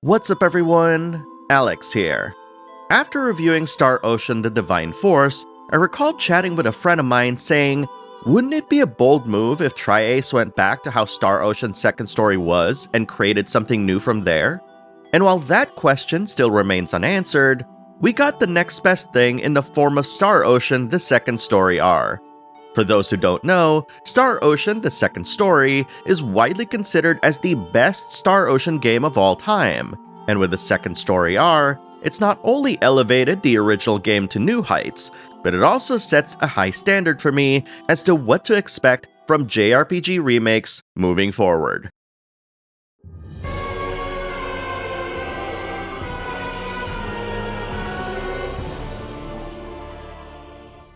What's up everyone? Alex here. After reviewing Star Ocean: The Divine Force, I recalled chatting with a friend of mine saying, wouldn't it be a bold move if Tri-Ace went back to how Star Ocean's second story was and created something new from there? And while that question still remains unanswered, we got the next best thing in the form of Star Ocean: The Second Story R. For those who don't know, Star Ocean: The Second Story is widely considered as the best Star Ocean game of all time, and with the Second Story R, it's not only elevated the original game to new heights, but it also sets a high standard for me as to what to expect from JRPG remakes moving forward.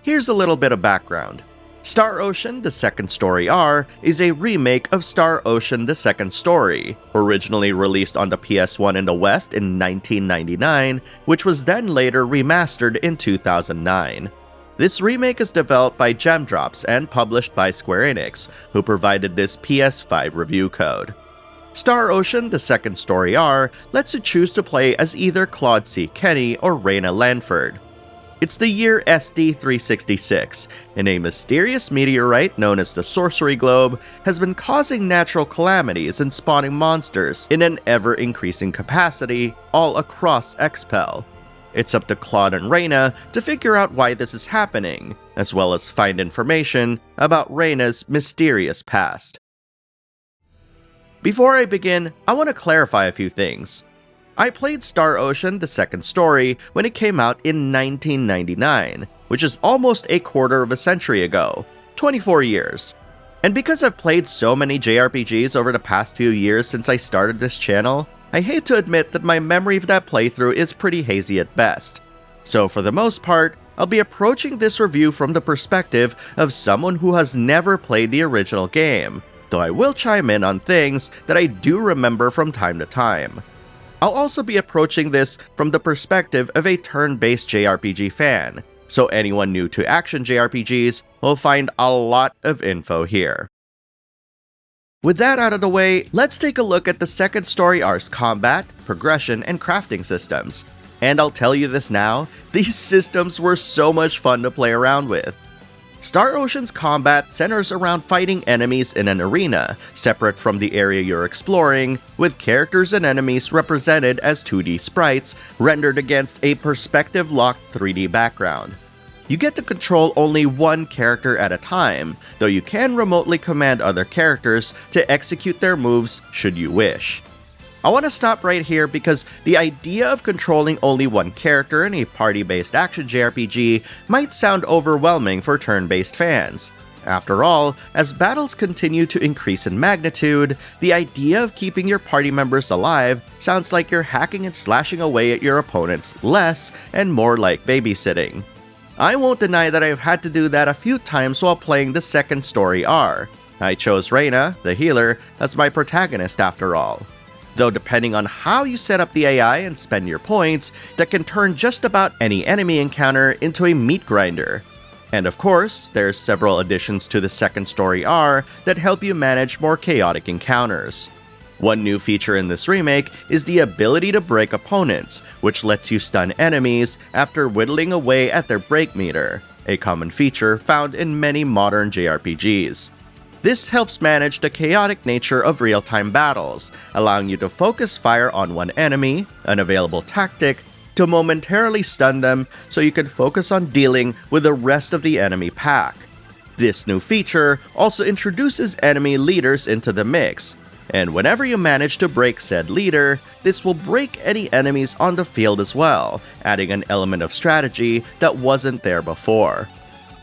Here's a little bit of background. Star Ocean: The Second Story R is a remake of Star Ocean: The Second Story, originally released on the PS1 in the West in 1999, which was then later remastered in 2009. This remake is developed by Gemdrops and published by Square Enix, who provided this PS5 review code. Star Ocean: The Second Story R lets you choose to play as either Claude C. Kenny or Raina Lanford. It's the year SD-366, and a mysterious meteorite known as the Sorcery Globe has been causing natural calamities and spawning monsters in an ever-increasing capacity all across Expel. It's up to Claude and Raina to figure out why this is happening, as well as find information about Raina's mysterious past. Before I begin, I want to clarify a few things. I played Star Ocean: The Second Story when it came out in 1999, which is almost a quarter of a century ago, 24 years. And because I've played so many JRPGs over the past few years since I started this channel, I hate to admit that my memory of that playthrough is pretty hazy at best. So for the most part, I'll be approaching this review from the perspective of someone who has never played the original game, though I will chime in on things that I do remember from time to time. I'll also be approaching this from the perspective of a turn-based JRPG fan, so anyone new to action JRPGs will find a lot of info here. With that out of the way, let's take a look at the Second Story R's combat, progression, and crafting systems. And I'll tell you this now, these systems were so much fun to play around with. Star Ocean's combat centers around fighting enemies in an arena, separate from the area you're exploring, with characters and enemies represented as 2D sprites rendered against a perspective-locked 3D background. You get to control only one character at a time, though you can remotely command other characters to execute their moves should you wish. I want to stop right here because the idea of controlling only one character in a party-based action JRPG might sound overwhelming for turn-based fans. After all, as battles continue to increase in magnitude, the idea of keeping your party members alive sounds like you're hacking and slashing away at your opponents less and more like babysitting. I won't deny that I've had to do that a few times while playing the Second Story R. I chose Raina, the healer, as my protagonist after all. Though depending on how you set up the AI and spend your points, that can turn just about any enemy encounter into a meat grinder. And of course, there's several additions to the Second Story R that help you manage more chaotic encounters. One new feature in this remake is the ability to break opponents, which lets you stun enemies after whittling away at their break meter, a common feature found in many modern JRPGs. This helps manage the chaotic nature of real-time battles, allowing you to focus fire on one enemy, an available tactic, to momentarily stun them so you can focus on dealing with the rest of the enemy pack. This new feature also introduces enemy leaders into the mix, and whenever you manage to break said leader, this will break any enemies on the field as well, adding an element of strategy that wasn't there before.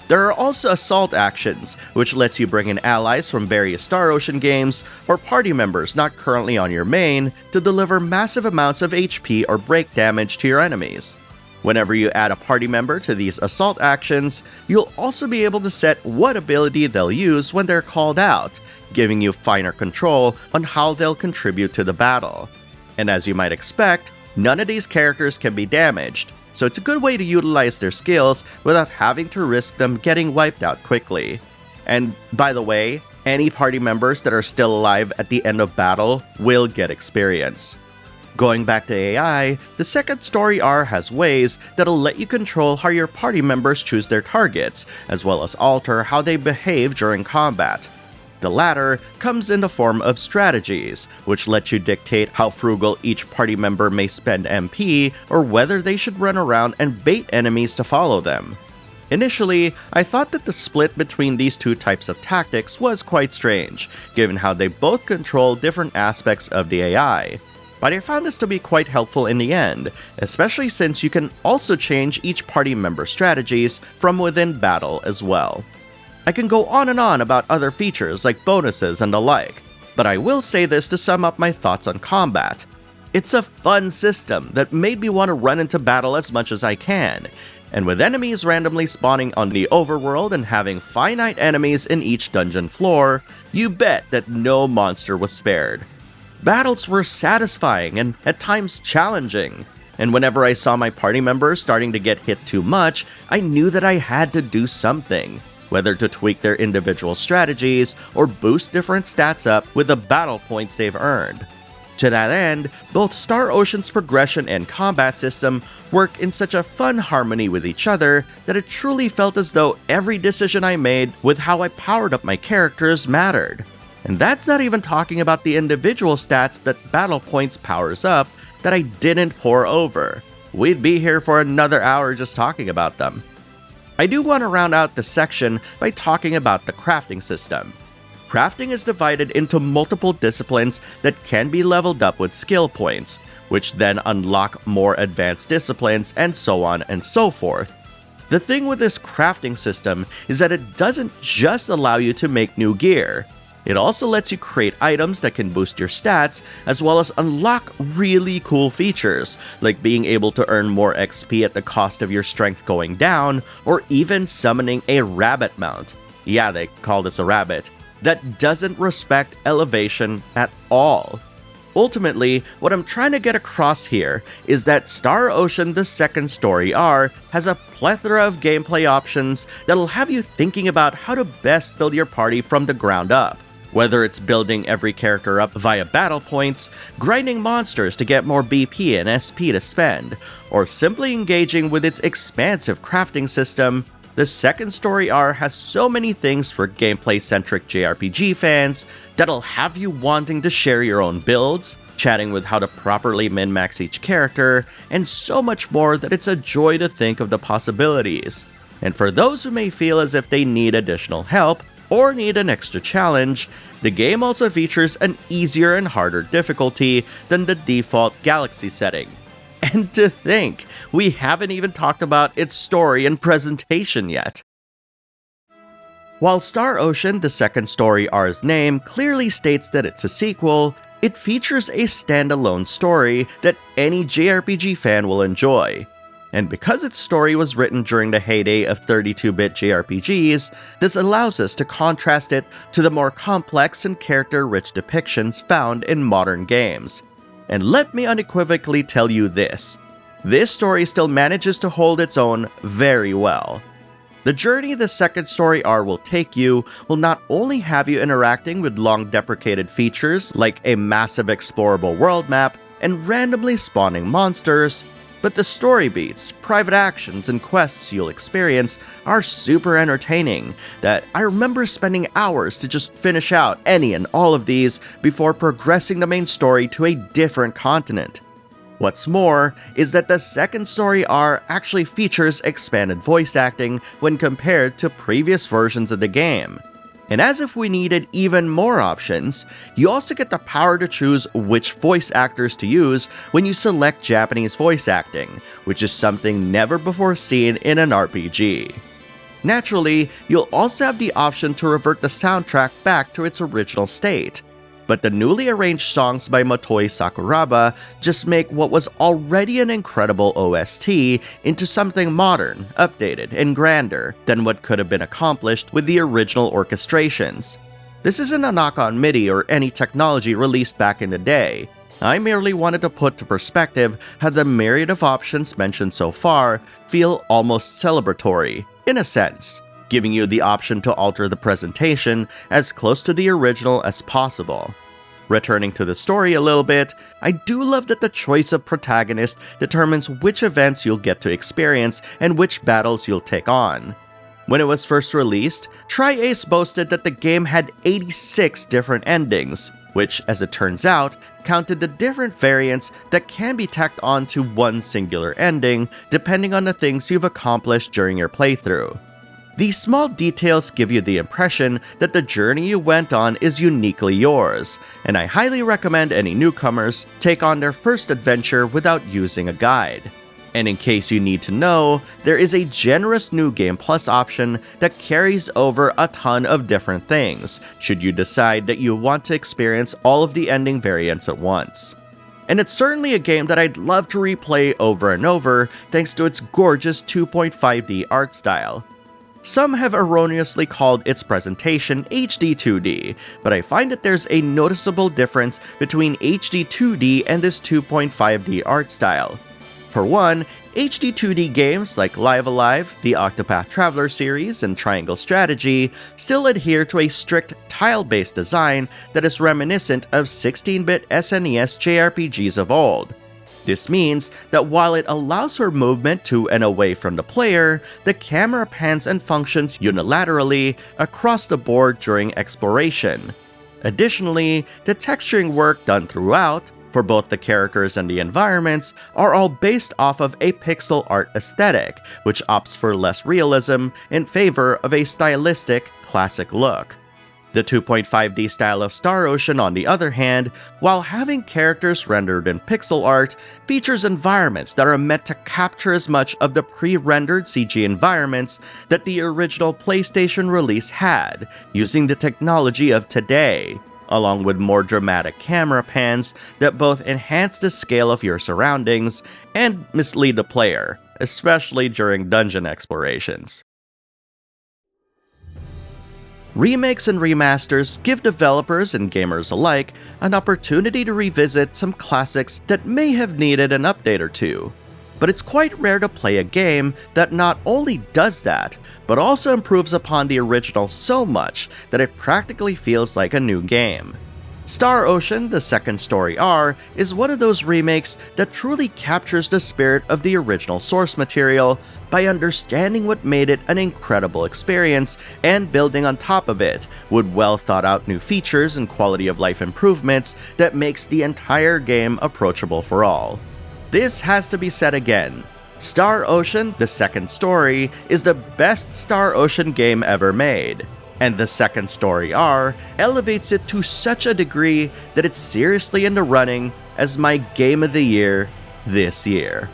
There are also assault actions, which lets you bring in allies from various Star Ocean games or party members not currently on your main to deliver massive amounts of HP or break damage to your enemies. Whenever you add a party member to these assault actions, you'll also be able to set what ability they'll use when they're called out, giving you finer control on how they'll contribute to the battle. And as you might expect, none of these characters can be damaged, so it's a good way to utilize their skills without having to risk them getting wiped out quickly. And by the way, any party members that are still alive at the end of battle will get experience. Going back to AI, the second story R has ways that'll let you control how your party members choose their targets, as well as alter how they behave during combat. The latter comes in the form of strategies, which let you dictate how frugal each party member may spend MP or whether they should run around and bait enemies to follow them. Initially, I thought that the split between these two types of tactics was quite strange, given how they both control different aspects of the AI. But I found this to be quite helpful in the end, especially since you can also change each party member's strategies from within battle as well. I can go on and on about other features like bonuses and the like, but I will say this to sum up my thoughts on combat. It's a fun system that made me want to run into battle as much as I can, and with enemies randomly spawning on the overworld and having finite enemies in each dungeon floor, you bet that no monster was spared. Battles were satisfying and at times challenging, and whenever I saw my party members starting to get hit too much, I knew that I had to do something, whether to tweak their individual strategies or boost different stats up with the battle points they've earned. To that end, both Star Ocean's progression and combat system work in such a fun harmony with each other that it truly felt as though every decision I made with how I powered up my characters mattered. And that's not even talking about the individual stats that Battle Points powers up that I didn't pour over. We'd be here for another hour just talking about them. I do want to round out this section by talking about the crafting system. Crafting is divided into multiple disciplines that can be leveled up with skill points, which then unlock more advanced disciplines and so on and so forth. The thing with this crafting system is that it doesn't just allow you to make new gear. It also lets you create items that can boost your stats, as well as unlock really cool features, like being able to earn more XP at the cost of your strength going down, or even summoning a rabbit mount. Yeah, they call this a rabbit. That doesn't respect elevation at all. Ultimately, what I'm trying to get across here is that Star Ocean the Second Story R has a plethora of gameplay options that'll have you thinking about how to best build your party from the ground up. Whether it's building every character up via battle points, grinding monsters to get more BP and SP to spend, or simply engaging with its expansive crafting system, the Second Story R has so many things for gameplay-centric JRPG fans that'll have you wanting to share your own builds, chatting with how to properly min-max each character, and so much more that it's a joy to think of the possibilities. And for those who may feel as if they need additional help, or need an extra challenge, the game also features an easier and harder difficulty than the default Galaxy setting. And to think, we haven't even talked about its story and presentation yet. While Star Ocean the Second Story R's name clearly states that it's a sequel, it features a standalone story that any JRPG fan will enjoy. And because its story was written during the heyday of 32-bit JRPGs, this allows us to contrast it to the more complex and character-rich depictions found in modern games. And let me unequivocally tell you this story still manages to hold its own very well. The journey the Second Story R will take you will not only have you interacting with long-deprecated features like a massive explorable world map and randomly spawning monsters, but the story beats, private actions, and quests you'll experience are super entertaining that I remember spending hours to just finish out any and all of these before progressing the main story to a different continent. What's more is that the Second Story R actually features expanded voice acting when compared to previous versions of the game. And as if we needed even more options, you also get the power to choose which voice actors to use when you select Japanese voice acting, which is something never before seen in an RPG. Naturally, you'll also have the option to revert the soundtrack back to its original state, but the newly arranged songs by Motoi Sakuraba just make what was already an incredible OST into something modern, updated, and grander than what could have been accomplished with the original orchestrations. This isn't a knock on MIDI or any technology released back in the day. I merely wanted to put to perspective how the myriad of options mentioned so far feel almost celebratory, in a sense, giving you the option to alter the presentation as close to the original as possible. Returning to the story a little bit, I do love that the choice of protagonist determines which events you'll get to experience and which battles you'll take on. When it was first released, Tri-Ace boasted that the game had 86 different endings, which, as it turns out, counted the different variants that can be tacked on to one singular ending, depending on the things you've accomplished during your playthrough. These small details give you the impression that the journey you went on is uniquely yours, and I highly recommend any newcomers take on their first adventure without using a guide. And in case you need to know, there is a generous New Game Plus option that carries over a ton of different things, should you decide that you want to experience all of the ending variants at once. And it's certainly a game that I'd love to replay over and over thanks to its gorgeous 2.5D art style. Some have erroneously called its presentation HD 2D, but I find that there's a noticeable difference between HD 2D and this 2.5D art style. For one, HD 2D games like Live Alive, the Octopath Traveler series, and Triangle Strategy still adhere to a strict tile-based design that is reminiscent of 16-bit SNES JRPGs of old. This means that while it allows for movement to and away from the player, the camera pans and functions unilaterally across the board during exploration. Additionally, the texturing work done throughout, for both the characters and the environments, are all based off of a pixel art aesthetic, which opts for less realism in favor of a stylistic, classic look. The 2.5D style of Star Ocean, on the other hand, while having characters rendered in pixel art, features environments that are meant to capture as much of the pre-rendered CG environments that the original PlayStation release had, using the technology of today, along with more dramatic camera pans that both enhance the scale of your surroundings and mislead the player, especially during dungeon explorations. Remakes and remasters give developers and gamers alike an opportunity to revisit some classics that may have needed an update or two. But it's quite rare to play a game that not only does that, but also improves upon the original so much that it practically feels like a new game. Star Ocean: The Second Story R is one of those remakes that truly captures the spirit of the original source material by understanding what made it an incredible experience and building on top of it with well thought out new features and quality of life improvements that makes the entire game approachable for all. This has to be said again. Star Ocean: The Second Story is the best Star Ocean game ever made, and The Second Story R elevates it to such a degree that it's seriously in the running as my game of the year this year.